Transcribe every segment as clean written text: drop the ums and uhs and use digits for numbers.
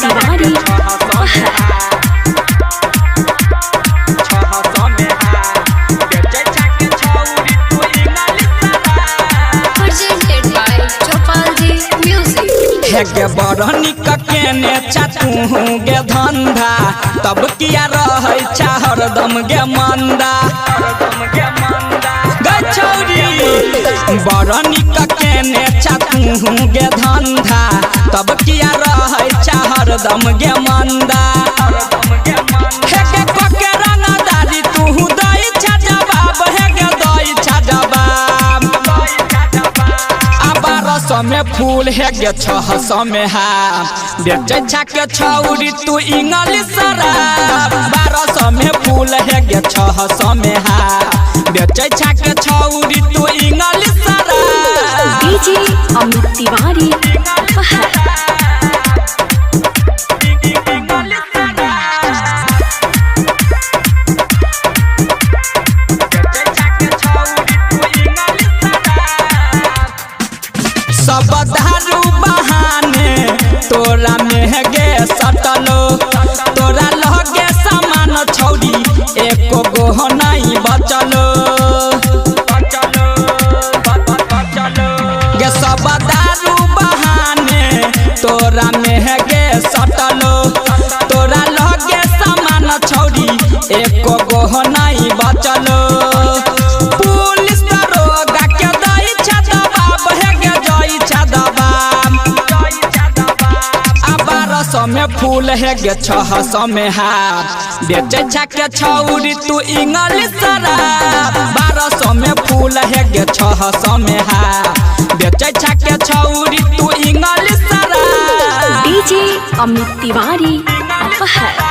तिवारी गे बरनी केने चातू गे धंधा तब किया रहे हरदम गे मंदा गछौरी बरनी केने चातू गे धंधा तब किया रहे हरदम गे मंदा के रंगदारी तू दई छा जवाब हे गे दई छा जवाब 1200 में फूल है गे 600 में हाफ बेचे छाके छौरी तू इंग्लिश शराब 1200 में फूल है गे 600 में हाफ बेचे छाके छौरी तू इंग्लिश शराब डीजे अमित तिवारी सब दारू बहाने तोरा में गे सटलो तोरा लगे सामान छौरी एको गो नहीं बचलो गे सब दारू बहाने तोरा में गे सटलो तोरा लगे सामान छौरी एको गो नहीं बचलो पुलिस दरोगा के दई छा दबाब है गे जई छा दबाब 1200 में फूल है गे 600 में हाफ बेचे छाके छौरी तू इंग्लिश शराब 1200 में फूल है गे 600 में हाफ बेचे छाके छौरी तू इंग्लिश शराब डीजे अमित तिवारी अपहर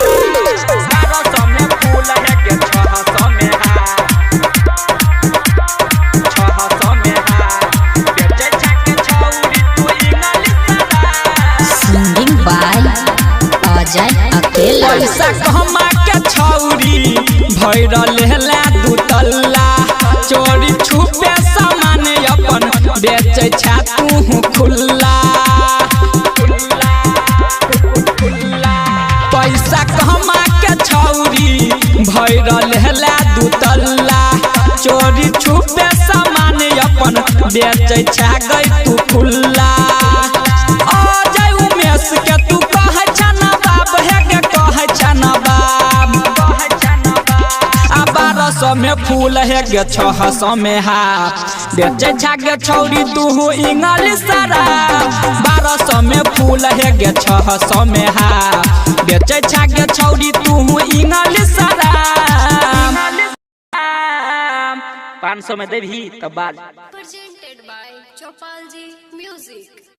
1200 में फूल है गे 600 में हाफ 600 में हाफ बेचे छाके छौरी तू इंग्लिश शराब सिंगिंग बाय अजय अकेला पैसा कमा के छौरी भैरल हेला दू तल्ला चोरी छुपे सामान अपन बेचे छा तू खुल्ला पैसा कमा के छौरी भैरल हेला दू तल्ला चोरी छुपे सामान अपन बेचे छा गई तू खुल्ला अजय उमेश के तू कह छा ना बाप है गे कह छा ना बाप 1200 में फूल है गे 600 में हाफ बेचे छा गे छौरी तू इंग्लिश शराब 1200 में फूल है गे 600 में हाफ बेचे छा गे छौरी तू इंग्लिश शराब 500 में देवी तब बाल presented by Chopalji Music।